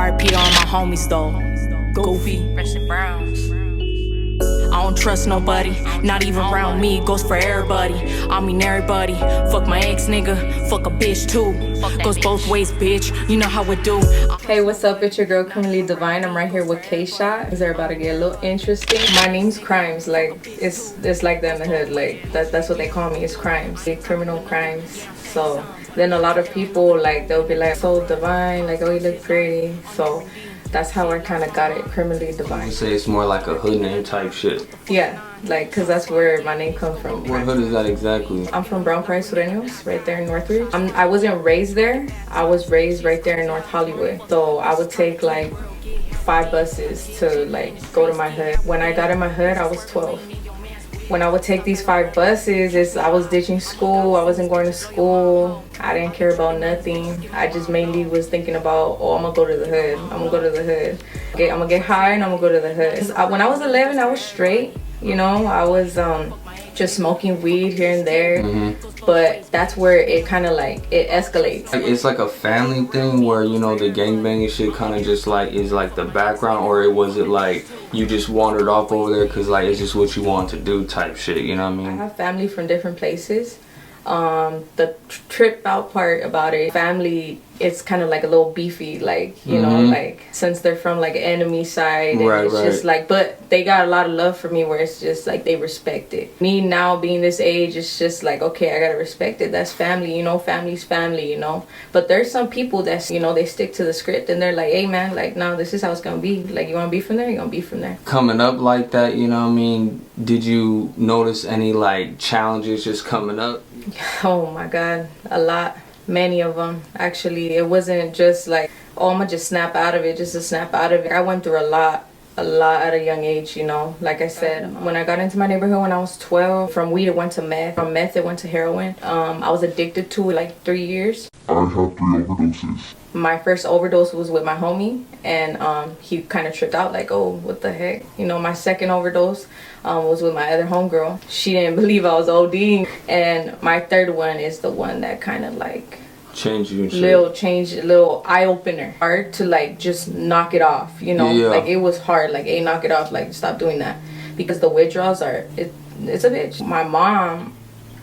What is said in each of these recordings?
RP to all my homies though. Goofy, Fresh and Browns. I don't trust nobody, not even around me. Goes for everybody, I mean everybody. Fuck my ex nigga, fuck a bitch too. Goes both ways, bitch, you know how it do. Hey, what's up? It's your girl KriminallyDivine. I'm right here with K-Shot. They're about to get a little interesting. My name's Crimes, like it's like that in the hood. Like that's what they call me. It's Crimes, criminal crimes. So then a lot of people like they'll be like, so Divine, like, oh, you look pretty. So that's how I kind of got it, KriminallyDivine. You say it's more like a hood name type shit. Yeah, like, cause that's where my name comes from. What hood is that exactly? I'm from Brown Price, Sureños, right there in Northridge. I wasn't raised there. I was raised right there in North Hollywood. So I would take like 5 buses to like go to my hood. When I got in my hood, I was 12. When I would take these 5 buses, I was ditching school. I wasn't going to school. I didn't care about nothing. I just mainly was thinking about, oh, I'm gonna go to the hood. I'm gonna go to the hood. Okay, I'm gonna get high and I'm gonna go to the hood. When I was 11, I was straight. You know, I was just smoking weed here and there. But that's where it kind of like, it escalates. Like, it's like a family thing where, you know, the gangbanging shit kind of just like is like the background, or was it like you just wandered off over there because like it's just what you want to do type shit, you know what I mean? I have family from different places. The trip out part about it, family, it's kind of like a little beefy, like, you know, like since they're from like enemy side, and it's just like, but they got a lot of love for me where it's just like they respect it. Me now being this age, it's just like, okay, I gotta respect it. That's family, you know, family's family, you know. But there's some people that's, you know, they stick to the script and they're like, hey man, like, no, this is how it's gonna be. Like, you wanna be from there, you're gonna be from there. Coming up like that, you know what I mean, did you notice any like challenges just coming up? Oh my God, a lot. Many of them, actually. It wasn't just like, oh, I'm gonna just snap out of it, just to snap out of it. I went through a lot at a young age, you know. Like I said, when I got into my neighborhood when I was 12, from weed it went to meth, from meth it went to heroin. I was addicted to it like 3 years. I had 3 overdoses. My first overdose was with my homie, and he kind of tripped out like, oh, what the heck. You know, my second overdose was with my other homegirl. She didn't believe I was ODing. And my third one is the one that kind of like change you and shit. Little eye-opener. Hard to like just knock it off, you know? Yeah. Like, it was hard, like, hey, knock it off, like, stop doing that. Because the withdrawals are, it's a bitch. My mom,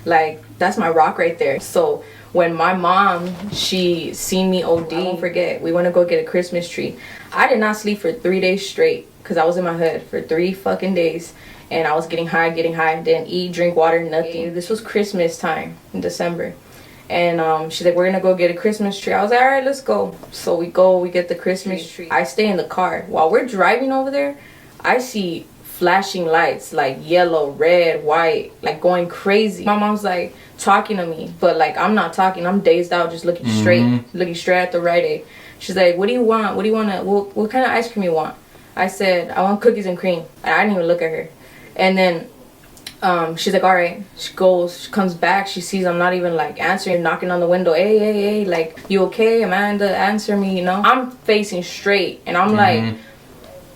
like, that's my rock right there. So when my mom, she seen me OD, I won't forget, we went to go get a Christmas tree. I did not sleep for 3 days straight because I was in my hood for 3 fucking days. And I was getting high, didn't eat, drink water, nothing. This was Christmas time in December. And she's like, we're gonna go get a Christmas tree. I was like, all right, let's go. So we go, we get the Christmas tree. I stay in the car. While we're driving over there, I see flashing lights, like yellow, red, white, like going crazy. My mom's like talking to me, but like I'm not talking. I'm dazed out, just looking straight at the right eye. She's like, what do you want? What do you want to, what kind of ice cream you want? I said, I want cookies and cream. And I didn't even look at her. And then she's like, all right. She goes, she comes back, she sees I'm not even like answering, knocking on the window. Hey, like, you okay, Amanda? Answer me, you know? I'm facing straight, and I'm like,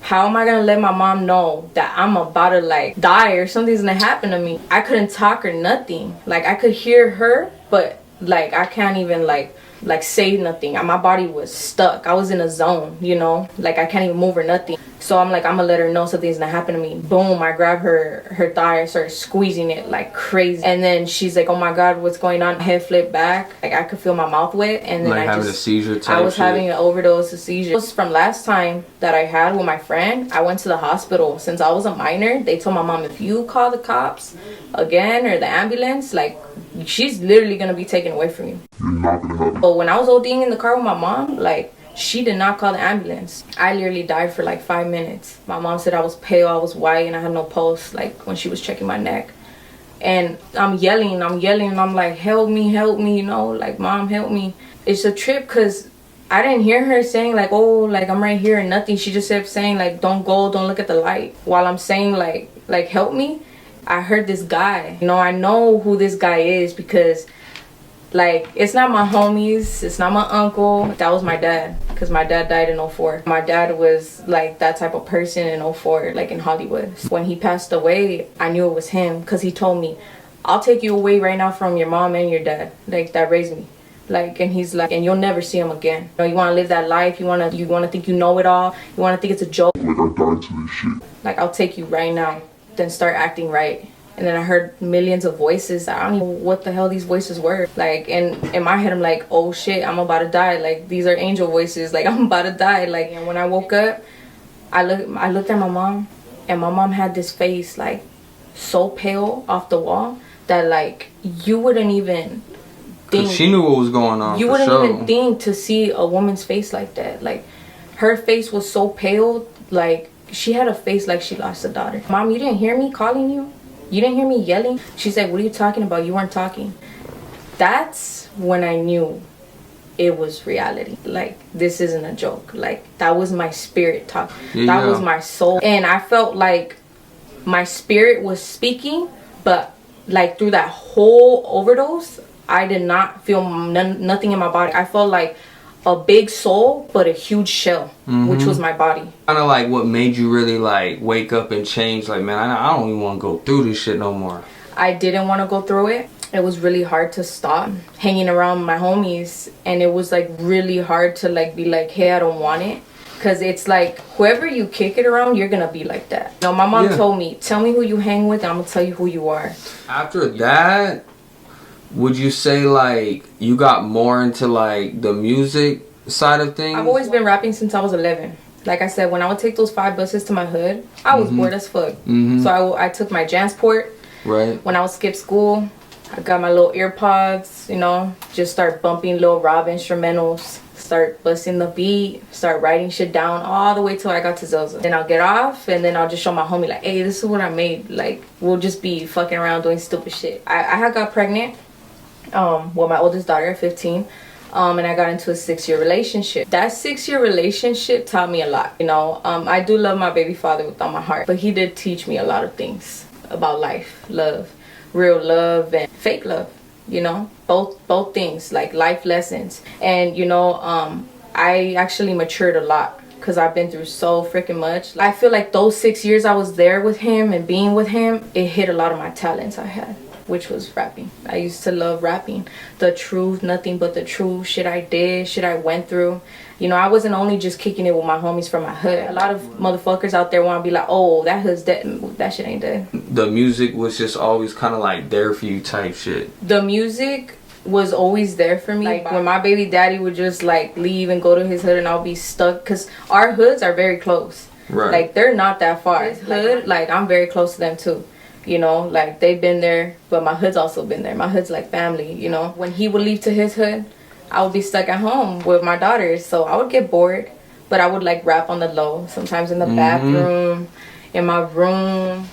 how am I gonna let my mom know that I'm about to like die or something's gonna happen to me? I couldn't talk or nothing. Like, I could hear her, but like I can't even like say nothing. My body was stuck. I was in a zone, you know? Like, I can't even move or nothing. So I'm like, I'm gonna let her know something's gonna happen to me. Boom, I grab her thigh and started squeezing it like crazy. And then she's like, oh my God, what's going on? Head flipped back. Like, I could feel my mouth wet. And then like having a seizure type I was shit. having an overdose, a seizure. It was from last time that I had with my friend. I went to the hospital. Since I was a minor, they told my mom, if you call the cops again or the ambulance, like, she's literally gonna be taken away from you. You're not gonna have it. But when I was ODing in the car with my mom, like, she did not call the ambulance. I literally died for like 5 minutes. My mom said I was pale, I was white, and I had no pulse, like when she was checking my neck. And I'm yelling, and I'm like, help me, you know, like, mom, help me. It's a trip because I didn't hear her saying like, oh, like, I'm right here and nothing. She just kept saying like, don't go, don't look at the light. While I'm saying like help me, I heard this guy. You know, I know who this guy is because like, it's not my homies, it's not my uncle. That was my dad, because my dad died in 04. My dad was like that type of person in 04, like in Hollywood. When he passed away, I knew it was him because he told me, I'll take you away right now from your mom and your dad, like, that raised me. Like, and he's like, and you'll never see him again. You know, you want to live that life. You want to think you know it all. You want to think it's a joke. Like, I died to this shit. Like, I'll take you right now. Then start acting right. And then I heard millions of voices. I don't even know what the hell these voices were. Like, and in my head, I'm like, oh shit, I'm about to die. Like, these are angel voices. Like, I'm about to die. Like, and when I woke up, I looked at my mom, and my mom had this face, like, so pale off the wall that, like, you wouldn't even think. She knew what was going on. You wouldn't even think to see a woman's face like that. Like, her face was so pale. Like, she had a face like she lost a daughter. Mom, you didn't hear me calling you? You didn't hear me yelling? She said, what are you talking about? You weren't talking. That's when I knew it was reality. Like, this isn't a joke. Like, that was my spirit talk. That was my soul. And I felt like my spirit was speaking, but like through that whole overdose, I did not feel nothing in my body. I felt like a big soul, but a huge shell, which was my body. Kind of like what made you really like wake up and change. Like, man, I don't even want to go through this shit no more. I didn't want to go through it. It was really hard to stop hanging around my homies, and it was like really hard to like be like, hey, I don't want it. Because it's like, whoever you kick it around, you're gonna be like that. You know, my mom told me, tell me who you hang with, and I'm gonna tell you who you are. After that, would you say like you got more into like the music side of things? I've always been rapping since I was 11. Like I said, when I would take those 5 buses to my hood, I was bored as fuck. So I took my Jansport. Right. When I would skip school, I got my little ear pods, you know, just start bumping Lil Rob instrumentals, start busting the beat, start writing shit down all the way till I got to Zelza. Then I'll get off, and then I'll just show my homie like, hey, this is what I made. Like, we'll just be fucking around doing stupid shit. I had got pregnant with my oldest daughter at 15. And I got into a 6-year relationship. That 6-year relationship taught me a lot. You know, I do love my baby father with all my heart, but he did teach me a lot of things about life, love, real love and fake love. You know, both things, like life lessons. And you know, I actually matured a lot because I've been through so freaking much. I feel like those 6 years I was there with him and being with him, it hit a lot of my talents I had, which was rapping. I used to love rapping. The truth, nothing but the truth. Shit I did, shit I went through. You know, I wasn't only just kicking it with my homies from my hood. A lot of motherfuckers out there want to be like, oh, that hood's dead. That shit ain't dead. The music was just always kind of like there for you type shit. The music was always there for me. Like, when my baby daddy would just like leave and go to his hood and I'll be stuck. Because our hoods are very close. Right. Like, they're not that far. His hood, like, I'm very close to them too. You know, like, they've been there, but my hood's also been there. My hood's like family, you know. When he would leave to his hood, I would be stuck at home with my daughters, so I would get bored. But I would like rap on the low, sometimes in the bathroom, in my room.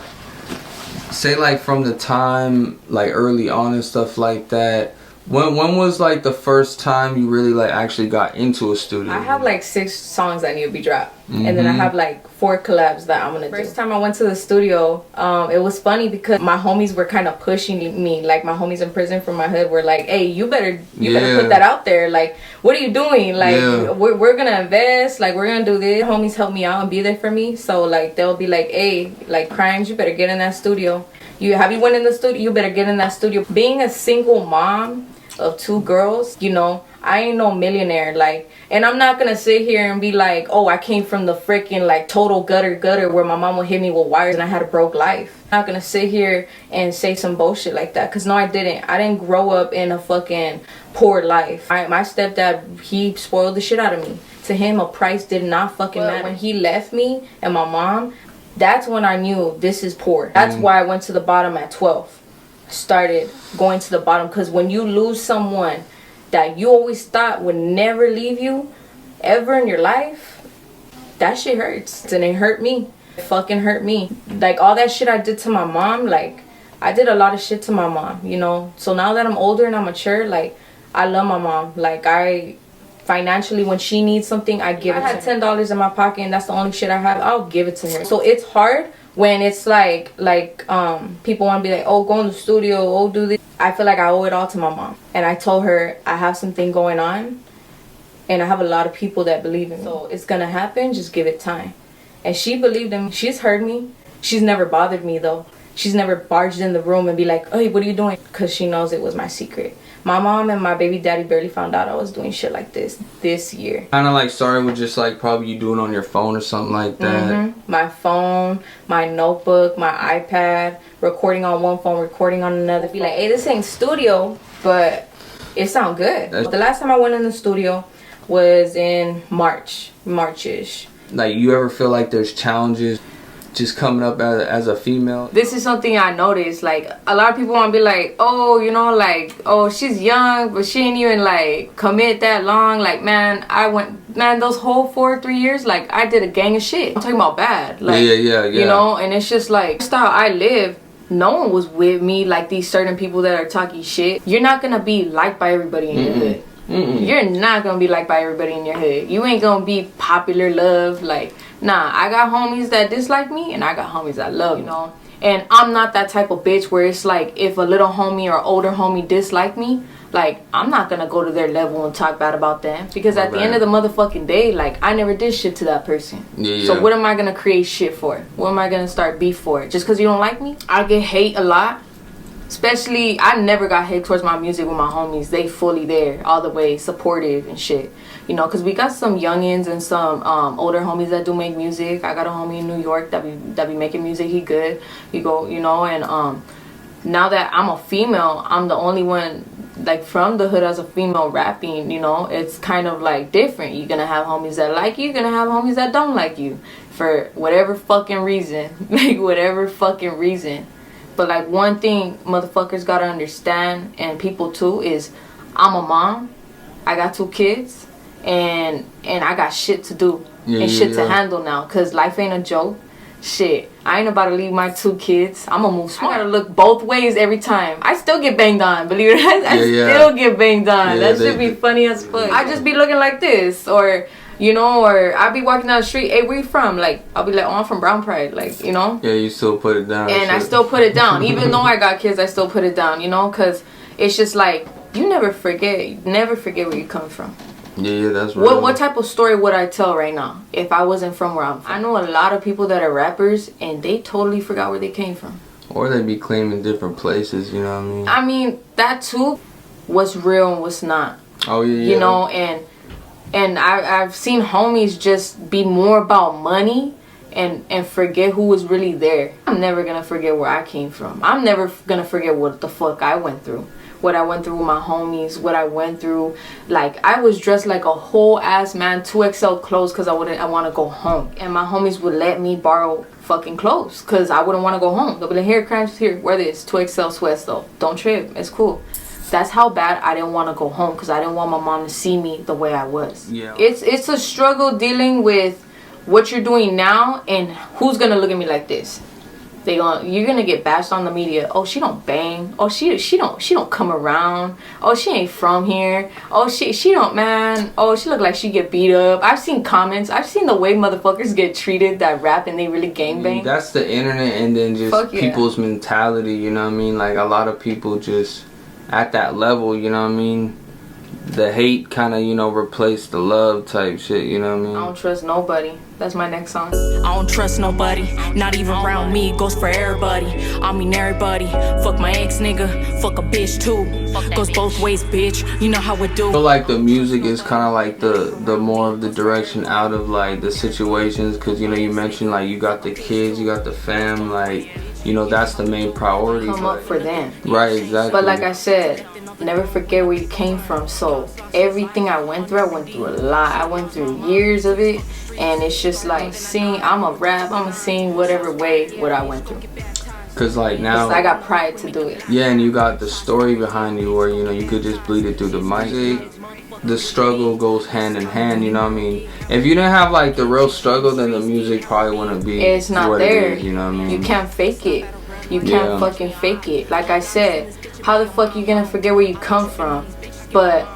Say like from the time like early on and stuff like that, when was like the first time you really like actually got into a studio? I have like 6 songs that need to be dropped, and then I have like 4 collabs that I'm gonna do. First time I went to the studio, it was funny because my homies were kind of pushing me. Like, my homies in prison from my hood were like, hey, you better put that out there. Like, what are you doing? Like, we're gonna invest, like, we're gonna do this. Homies help me out and be there for me. So like, they'll be like, hey, like, Crimes, you better get in that studio. You went in the studio, you better get in that studio. Being a single mom of 2 girls, you know, I ain't no millionaire. Like, and I'm not gonna sit here and be like, oh, I came from the freaking like total gutter where my mom would hit me with wires and I had a broke life. I'm not gonna sit here and say some bullshit like that, because no, I didn't grow up in a fucking poor life. My stepdad, he spoiled the shit out of me. To him, a price did not fucking matter. When he left me and my mom, that's when I knew this is poor. That's why I went to the bottom at 12. Started going to the bottom, because when you lose someone that you always thought would never leave you ever in your life, that shit hurts. And it hurt me. It fucking hurt me. Like, all that shit I did to my mom, like, I did a lot of shit to my mom, you know. So now that I'm older and I'm mature, like, I love my mom. Like, I financially, when she needs something, I give it to her. I had $10 in my pocket and that's the only shit I have, I'll give it to her. So it's hard when it's like people want to be like, oh, go in the studio, oh, do this. I feel like I owe it all to my mom. And I told her I have something going on and I have a lot of people that believe in me. So it's gonna happen, just give it time. And she believed in me. She's heard me. She's never bothered me though. She's never barged in the room and be like, hey, what are you doing? Because she knows it was my secret. My mom and my baby daddy barely found out I was doing shit like this year. Kind of like started with just like probably you doing on your phone or something like that. My phone, my notebook, my iPad, recording on one phone, recording on another. Be like, hey, this ain't studio, but it sound good. The last time I went in the studio was in March-ish. Like, you ever feel like there's challenges just coming up as a female? This is something I noticed. Like, a lot of people want to be like, oh, you know, like, oh, she's young, but she ain't even like commit that long. Like, man, those whole 3 years, like, I did a gang of shit. I'm talking about bad. Like, yeah. You know, and it's just like, that's how I live. No one was with me like these certain people that are talking shit. You're not gonna be liked by everybody in your hood. You're not gonna be liked by everybody in your hood. You ain't gonna be popular love. Like, nah, I got homies that dislike me and I got homies that love, you know. And I'm not that type of bitch where it's like, if a little homie or older homie dislike me, like, I'm not gonna go to their level and talk bad about them, because at the end of the motherfucking day, like, I never did shit to that person. So what am I gonna create shit for? What am I gonna start beef for? Just because you don't like me? I get hate a lot. Especially, I never got hate towards my music with my homies. They fully there, all the way, supportive and shit. You know, because we got some youngins and some older homies that do make music. I got a homie in New York that be making music. He good. He go, you know, and now that I'm a female, I'm the only one, like, from the hood as a female rapping, you know. It's kind of, like, different. You're gonna have homies that like you. You're gonna have homies that don't like you. For whatever fucking reason. Like, whatever fucking reason. But, like, one thing motherfuckers gotta understand, and people too, is I'm a mom. I got 2 kids. And I got shit to do. And shit to handle now. Because life ain't a joke. Shit. I ain't about to leave my 2 kids. I'm gonna move smart. I gotta look both ways every time. I still get banged on. Believe it or not. I still get banged on. That should be funny as fuck. I just be looking like this. Or... you know, or I be walking down the street, hey, where you from? Like, I'll be like, oh, I'm from Brown Pride, like, you know? Yeah, you still put it down. And I still put it down. Even though I got kids, I still put it down, you know? Because it's just like, you never forget where you come from. Yeah, that's right. What type of story would I tell right now if I wasn't from where I'm from? I know a lot of people that are rappers, and they totally forgot where they came from. Or they be claiming different places, you know what I mean? I mean, that too, what's real and what's not. Oh, yeah. You know, and I've seen homies just be more about money and forget who was really there. I'm never gonna forget where I came from. I'm never gonna forget what the fuck I went through. What I went through with my homies, what I went through. Like, I was dressed like a whole ass man, 2XL clothes, because I want to go home. And my homies would let me borrow fucking clothes because I wouldn't want to go home. They'll be like, here, crimes, here, wear this, 2XL sweats though. Don't trip, it's cool. That's how bad I didn't want to go home, because I didn't want my mom to see me the way I was. Yeah. It's a struggle dealing with what you're doing now and who's gonna look at me like this. You're gonna get bashed on the media. Oh, she don't bang. Oh, she don't come around. Oh, she ain't from here. Oh, she don't, man. Oh, she look like she get beat up. I've seen comments. I've seen the way motherfuckers get treated that rap and they really gangbang. That's the internet, and then just people's mentality, you know what I mean? Like, a lot of people just at that level, you know what I mean? The hate kind of, you know, replaced the love type shit, you know what I mean? I don't trust nobody. That's my next song. I don't trust nobody, not even around me. Goes for everybody. I mean everybody. Fuck my ex nigga, fuck a bitch too. Goes both ways, bitch. You know how it do. I feel like the music is kind of like the more of the direction out of like the situations, because, you know, you mentioned like you got the kids, you got the fam, like, you know, that's the main priority. Come up for them. Right, exactly. But like I said, never forget where you came from. So everything I went through a lot. I went through years of it, and it's just like, I'm a sing whatever way what I went through. Cause like now, I got pride to do it. Yeah, and you got the story behind you, where, you know, you could just bleed it through the music. The struggle goes hand in hand, you know what I mean? If you didn't have like the real struggle, then the music probably wouldn't be. It's not what there. It is, you know what I mean? You can't fake it. You can't fucking fake it. Like I said, how the fuck you gonna forget where you come from? But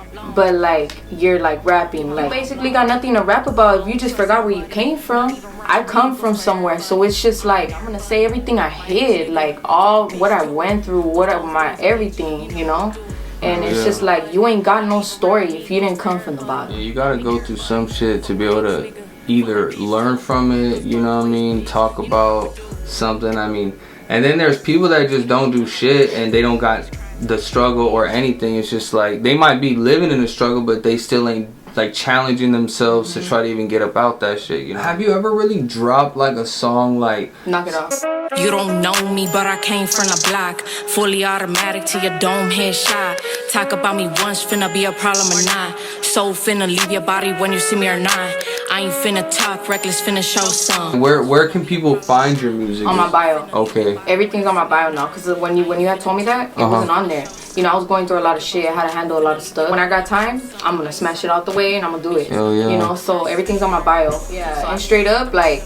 like, you're like rapping, like, you basically got nothing to rap about if you just forgot where you came from. I come from somewhere, so it's just like, I'm gonna say everything I hid, like all what I went through, my everything, you know. And it's just like, you ain't got no story if you didn't come from the bottom. Yeah, you gotta go through some shit to be able to either learn from it, you know what I mean, talk about something, I mean. And then there's people that just don't do shit, and they don't got the struggle or anything. It's just like they might be living in a struggle, but they still ain't like challenging themselves to try to even get about that shit, you know? Have you ever really dropped like a song like Knock It Off? You don't know me, but I came from the block. Fully automatic to your dome headshot. Talk about me once, finna be a problem or not. So finna leave your body when you see me or not. I ain't finna talk, reckless finna show some. Where can people find your music? On my bio. Okay. Everything's on my bio now, because when you had told me that, it wasn't on there. You know, I was going through a lot of shit. I had to handle a lot of stuff. When I got time, I'm gonna smash it out the way and I'm gonna do it. Hell yeah. You know, so everything's on my bio. Yeah. So I'm straight up, like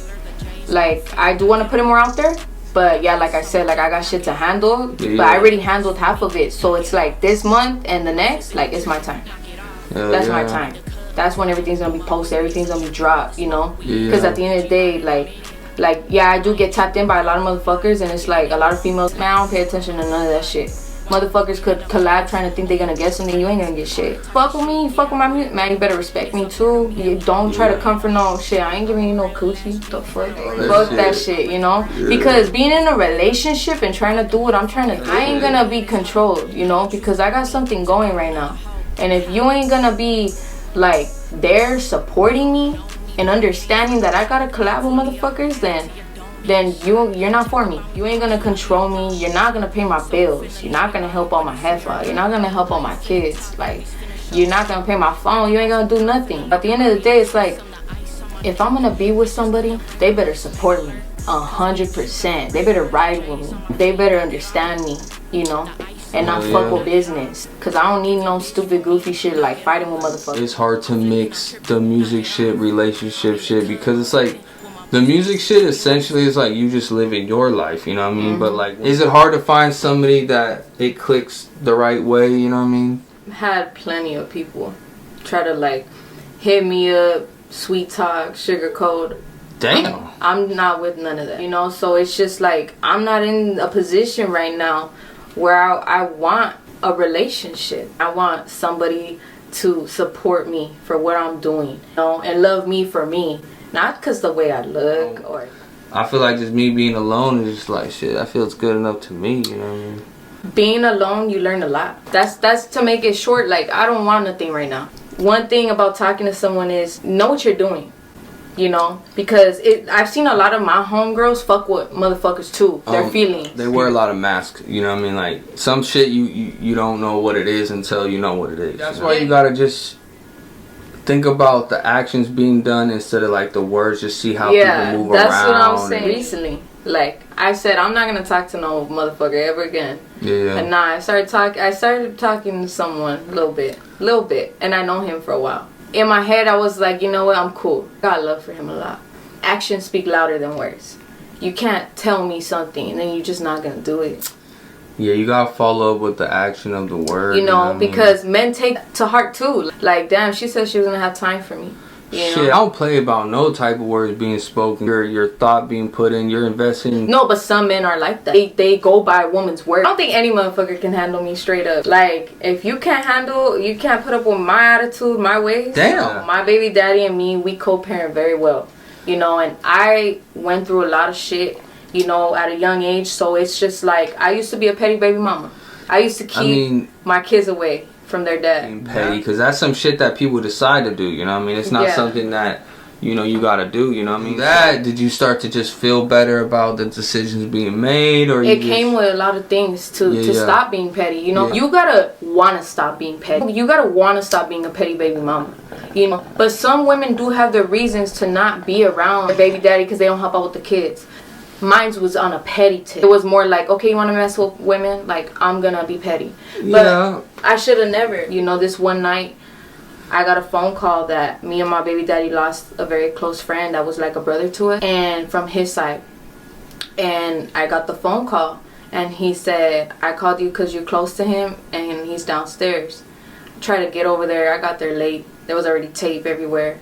I do want to put it more out there. But yeah, like I said, like I got shit to handle. Yeah. But I already handled half of it. So it's like this month and the next, like it's my time. That's my time. That's when everything's gonna be posted, everything's gonna be dropped, you know? Because at the end of the day, like yeah, I do get tapped in by a lot of motherfuckers, and it's like a lot of females, man, I don't pay attention to none of that shit. Motherfuckers could collab trying to think they're gonna get something, you ain't gonna get shit. Fuck with me, fuck with my music, man, you better respect me too. You don't try to come for no shit, I ain't giving you no coochie, the fuck? Fuck that shit, you know? Because being in a relationship and trying to do what I'm trying to do, I ain't gonna be controlled, you know? Because I got something going right now. And if you ain't gonna be like there supporting me and understanding that I gotta collab with motherfuckers, then you're not for me. You ain't gonna control me. You're not gonna pay my bills. You're not gonna help all my hefa. You're not gonna help all my kids. Like, you're not gonna pay my phone. You ain't gonna do nothing. At the end of the day, it's like, if I'm gonna be with somebody, they better support me 100%. They better ride with me. They better understand me, you know? And not fuck with business. Cause I don't need no stupid goofy shit like fighting with motherfuckers. It's hard to mix the music shit, relationship shit, because it's like the music shit essentially is like you just living your life, you know what I mean? But like, is it hard to find somebody that it clicks the right way, you know what I mean? Had plenty of people try to like hit me up, sweet talk, sugarcoat. Damn. I'm not with none of that, you know? So it's just like, I'm not in a position right now where I want a relationship. I want somebody to support me for what I'm doing, you know, and love me for me. Not because the way I look or... I feel like just me being alone is just like, shit, that feels good enough to me, you know what I mean? Being alone, you learn a lot. That's to make it short, like, I don't want nothing right now. One thing about talking to someone is know what you're doing. You know, because I've seen a lot of my homegirls fuck with motherfuckers too. Their feelings. They wear a lot of masks, you know what I mean? Like, some shit you don't know what it is until you know what it is. That's why you gotta just think about the actions being done instead of like the words. Just see how people move around. That's what I'm saying. Recently, like I said, I'm not gonna talk to no motherfucker ever again. Yeah. And I started talking to someone a little bit, and I know him for a while. In my head, I was like, you know what, I'm cool. Got love for him a lot. Actions speak louder than words. You can't tell me something and then you're just not gonna do it. Yeah, you gotta follow up with the action of the word. You know, because men take to heart too. Like, damn, she said she was gonna have time for me. You know? I don't play about no type of words being spoken. Your thought being put in. You're investing. No, but some men are like that. They go by a woman's word. I don't think any motherfucker can handle me straight up. Like, if you can't put up with my attitude, my ways. Damn. My baby daddy and me, we co-parent very well. You know, and I went through a lot of shit, you know, at a young age. So it's just like, I used to be a petty baby mama. I used to keep my kids away from their dad. Being petty, because that's some shit that people decide to do, you know what I mean? It's not something that, you know, you gotta do, you know what I mean? That, did you start to just feel better about the decisions being made, or it came with a lot of things to stop being petty, you know? You gotta wanna stop being petty. You gotta wanna stop being a petty baby mama, you know? But some women do have their reasons to not be around their baby daddy because they don't help out with the kids. Mine was on a petty tip. It was more like, okay, you want to mess with women? Like, I'm gonna be petty. But I should have never. You know, this one night, I got a phone call that me and my baby daddy lost a very close friend that was like a brother to us, and from his side. And I got the phone call, and he said, I called you because you're close to him, and he's downstairs. I tried to get over there. I got there late. There was already tape everywhere.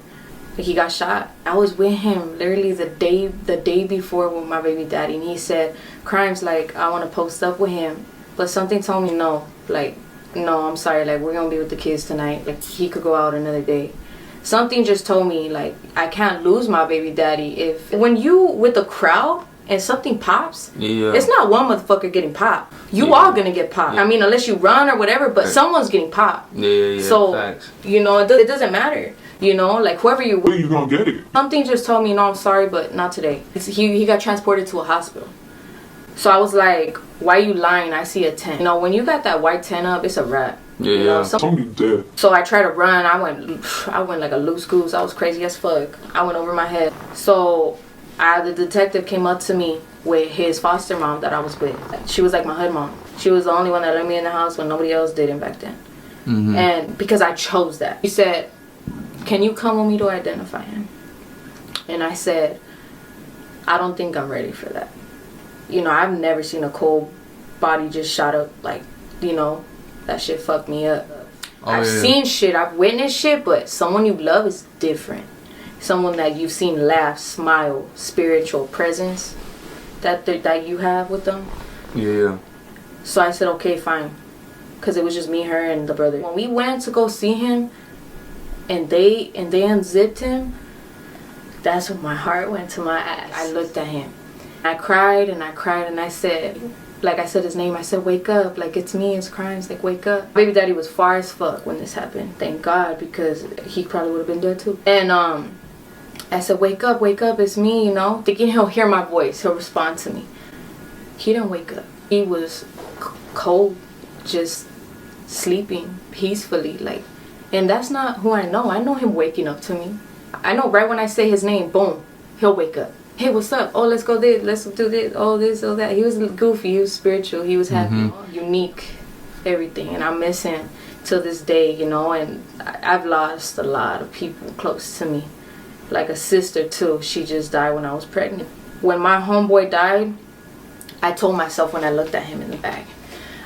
He got shot. I was with him literally the day before with my baby daddy, and he said, Crimes, like, I want to post up with him, but something told me no. Like, no, I'm sorry, like, we're gonna be with the kids tonight. Like, he could go out another day. Something just told me, like, I can't lose my baby daddy. When you with a crowd and something pops, yeah, it's not one motherfucker getting popped. You all gonna get popped. I mean, unless you run or whatever, but someone's getting popped. Yeah. So, facts. you know, it doesn't matter. You know, like whoever you... When you gonna get it? Something just told me, no, I'm sorry, but not today. He got transported to a hospital. So I was like, why you lying? I see a 10. You know, when you got that white 10 up, it's a wrap. Yeah, you know, Somebody's dead. So I tried to run. I went like a loose goose. I was crazy as fuck. I went over my head. So the detective came up to me with his foster mom that I was with. She was like my hood mom. She was the only one that let me in the house when nobody else did it back then. Mm-hmm. And because I chose that. He said, can you come with me to identify him? And I said, I don't think I'm ready for that. You know, I've never seen a cold body just shot up. Like, you know, that shit fucked me up. I've seen shit, I've witnessed shit, but someone you love is different. Someone that you've seen laugh, smile, spiritual presence that you have with them. Yeah. So I said, okay, fine. Because it was just me, her, and the brother. When we went to go see him, and they unzipped him, that's when my heart went to my ass. I looked at him. I cried and I cried and I said, like I said his name, I said, wake up. Like, it's me, it's crying. It's like, wake up. Baby daddy was far as fuck when this happened. Thank God, because he probably would have been dead too. And I said, wake up, it's me, you know. Thinking he'll hear my voice, he'll respond to me. He didn't wake up. He was cold, just sleeping peacefully, like. And that's not who I know. I know him waking up to me. I know right when I say his name, boom, he'll wake up. Hey, what's up? Oh, let's go this, let's do this, oh, this, oh, that. He was goofy, he was spiritual, he was happy, unique, everything. And I miss him till this day, you know. And I've lost a lot of people close to me. Like a sister, too. She just died when I was pregnant. When my homeboy died, I told myself when I looked at him in the back,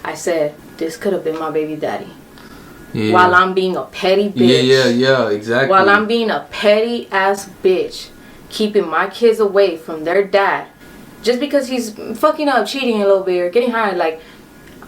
I said, this could have been my baby daddy. Yeah. While I'm being a petty bitch. Yeah, exactly. While I'm being a petty ass bitch, keeping my kids away from their dad, just because he's fucking up, cheating a little bit, or getting high. Like,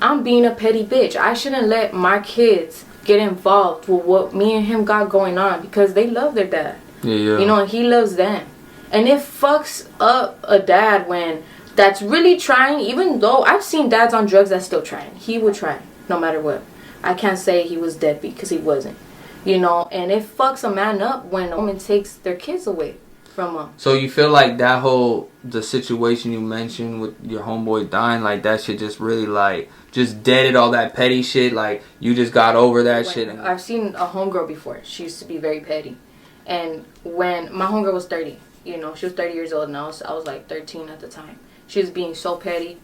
I'm being a petty bitch. I shouldn't let my kids get involved with what me and him got going on, because they love their dad. Yeah. You know, and he loves them. And it fucks up a dad when that's really trying, even though I've seen dads on drugs that's still trying. He would try, no matter what. I can't say he was deadbeat, because he wasn't. You know, and it fucks a man up when a woman takes their kids away from them. So you feel like the situation you mentioned with your homeboy dying, like that shit just really like, just deaded all that petty shit, like you just got over that shit? I've seen a homegirl before. She used to be very petty. And when my homegirl was 30, you know, she was 30 years old and I was like 13 at the time. She was being so petty,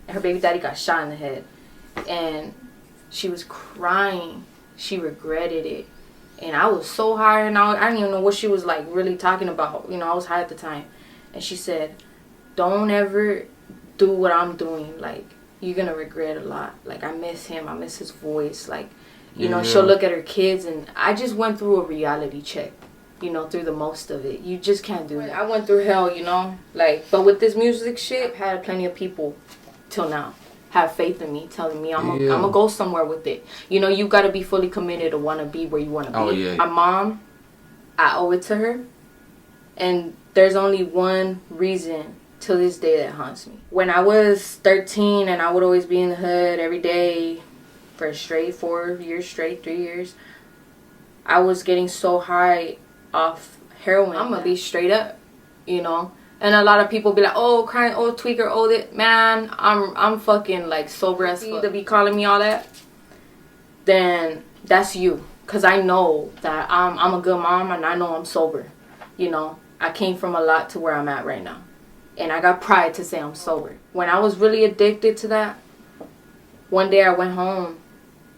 and her baby daddy got shot in the head. And she was crying. She regretted it. And I was so high, and I didn't even know what she was like really talking about. You know, I was high at the time. And she said, don't ever do what I'm doing. Like, you're going to regret a lot. Like, I miss him. I miss his voice. Like, you know, she'll look at her kids. And I just went through a reality check, you know, through the most of it. You just can't do that. I went through hell, you know. Like, but with this music shit, I've had plenty of people till now have faith in me, telling me I'm gonna go somewhere with it. You know, you gotta be fully committed to want to be where you want to be. Oh, yeah. My mom, I owe it to her, and there's only one reason to this day that haunts me. When I was 13 and I would always be in the hood every day for straight 4 years straight, 3 years, I was getting so high off heroin. I'm gonna be straight up, you know. And a lot of people be like, oh, crying, oh, tweaker, oh, that. Man, I'm fucking, like, sober as fuck. To be calling me all that, then that's you. Because I know that I'm a good mom, and I know I'm sober. You know, I came from a lot to where I'm at right now. And I got pride to say I'm sober. When I was really addicted to that, one day I went home,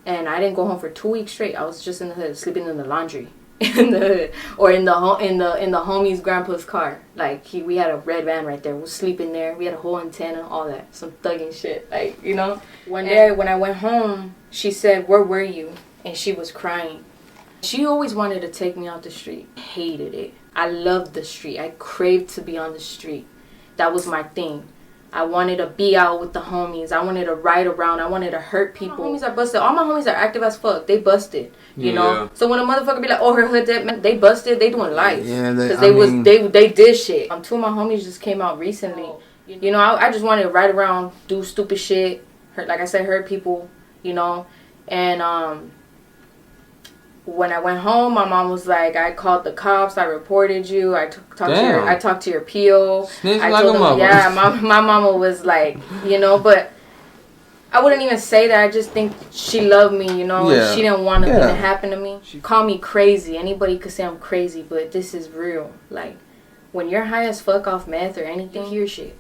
and I didn't go home for 2 weeks straight. I was just in the hood, sleeping in the laundry. In the hood, or in the homie's grandpa's car. Like, we had a red van right there. We was sleeping there. We had a whole antenna, all that, some thugging shit. Like, you know. One day when I went home, she said, "Where were you?" And she was crying. She always wanted to take me out the street. Hated it. I loved the street. I craved to be on the street. That was my thing. I wanted to be out with the homies. I wanted to ride around. I wanted to hurt people. My homies are busted. All my homies are active as fuck. They busted, you know. So when a motherfucker be like, "Oh, her hood dead," man, they busted. They doing life. Yeah, because they did shit. Two of my homies just came out recently. You know, I just wanted to ride around, do stupid shit, like I said, hurt people, you know. And when I went home, my mom was like, I called the cops, I reported you, I talked to your PO. Snitch I like told a them, mother. yeah, my mama was like, you know, but I wouldn't even say that. I just think she loved me, you know, and she didn't want nothing to happen to me. She called me crazy. Anybody could say I'm crazy, but this is real. Like, when you're high as fuck off meth or anything, you hear shit.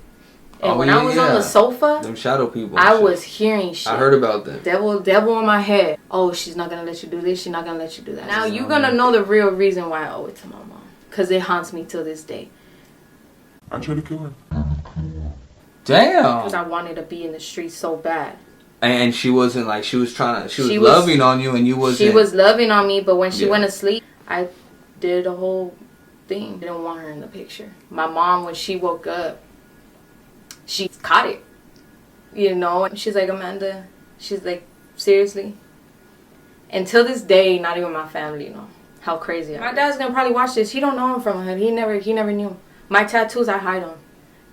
And when I was on the sofa, them shadow people, I was hearing shit. I heard about that. Devil in my head. Oh, she's not gonna let you do this. She's not gonna let you do that. Now you're gonna know the real reason why I owe it to my mom, cause it haunts me till this day. I tried to kill her. Damn. Cause I wanted to be in the streets so bad. And she wasn't like, she was loving on you, and you wasn't. She was loving on me, but when she went to sleep, I did a whole thing. Didn't want her in the picture. My mom, when she woke up, she caught it, you know. And she's like, Amanda, she's like, seriously? Until this day, not even my family know how crazy I am. My dad's gonna probably watch this. He don't know him from him. He never knew. My tattoos, I hide them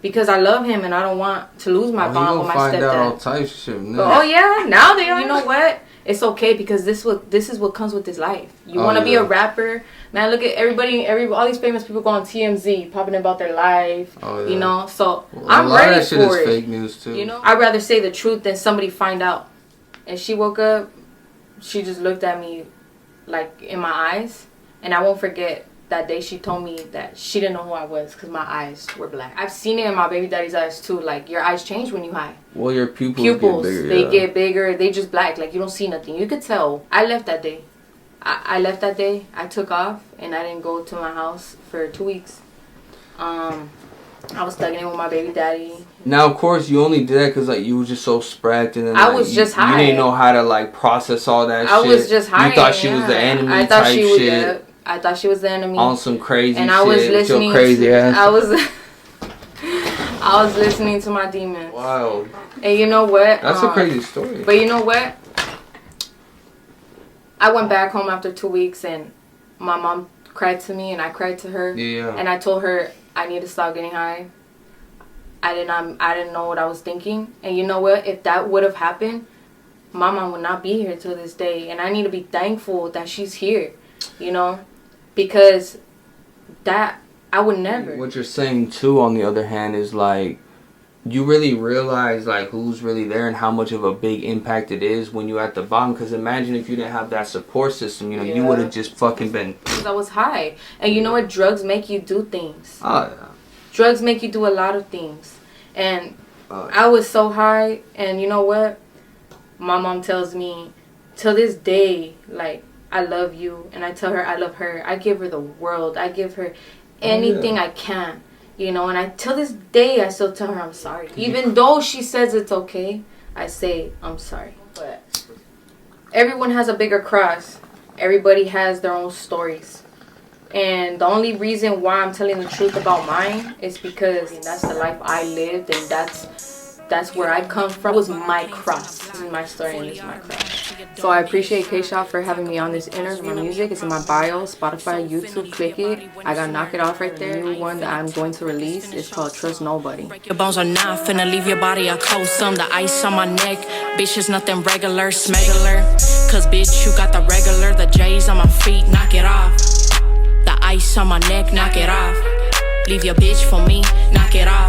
because I love him and I don't want to lose my bond with my stepdad. Find out all types of shit. Oh yeah, now they are. You know what? It's okay because this is what comes with this life. You want to be a rapper, man. Look at all these famous people go on TMZ popping about their life. You know, so I'm ready for it. A lot of that shit is fake news too. You know, I'd rather say the truth than somebody find out. And she woke up, she just looked at me, like in my eyes, and I won't forget that day she told me that she didn't know who I was because my eyes were black. I've seen it in my baby daddy's eyes too. Like, your eyes change when you high. Well, your pupils get bigger. They get bigger. They just black. Like, you don't see nothing. You could tell. I left that day. I left that day. I took off and I didn't go to my house for 2 weeks. I was stuck in it with my baby daddy. Now, of course, you only did that because like you were just so spracked, and then I was just high. You didn't know how to like process all that shit. I was just high. You thought she was the enemy. I thought she was the enemy. On some crazy and shit. I was listening. Crazy ass. I was listening to my demons. Wow. And you know what? That's a crazy story. But you know what? I went back home after 2 weeks, and my mom cried to me, and I cried to her. Yeah. And I told her I need to stop getting high. I didn't know what I was thinking. And you know what? If that would have happened, my mom would not be here till this day. And I need to be thankful that she's here. You know? Because that, I would never. What you're saying too, on the other hand, is like, you really realize like who's really there and how much of a big impact it is when you're at the bottom. Because imagine if you didn't have that support system, you know, you would have just fucking been. Because I was high. And you know what? Drugs make you do things. Oh, yeah. Drugs make you do a lot of things. And I was so high. And you know what? My mom tells me, till this day, like, I love you, and I tell her I love her. I give her the world. I give her anything I can, you know. And till this day, I still tell her I'm sorry. Even though she says it's okay, I say I'm sorry. But everyone has a bigger cross. Everybody has their own stories. And the only reason why I'm telling the truth about mine is because that's the life I lived, and that's where I come from. It was my cross. This is my story, and this is my cross. So I appreciate K-Shop for having me on this interview. My music is in my bio, Spotify, YouTube. Click it. I got Knock It Off right there. The new one that I'm going to release is called Trust Nobody. Your bones are not finna leave your body a cold some. The ice on my neck, bitch, is nothing regular, smuggler. Cause bitch, you got the regular. The J's on my feet, knock it off. The ice on my neck, knock it off. Leave your bitch for me, knock it off.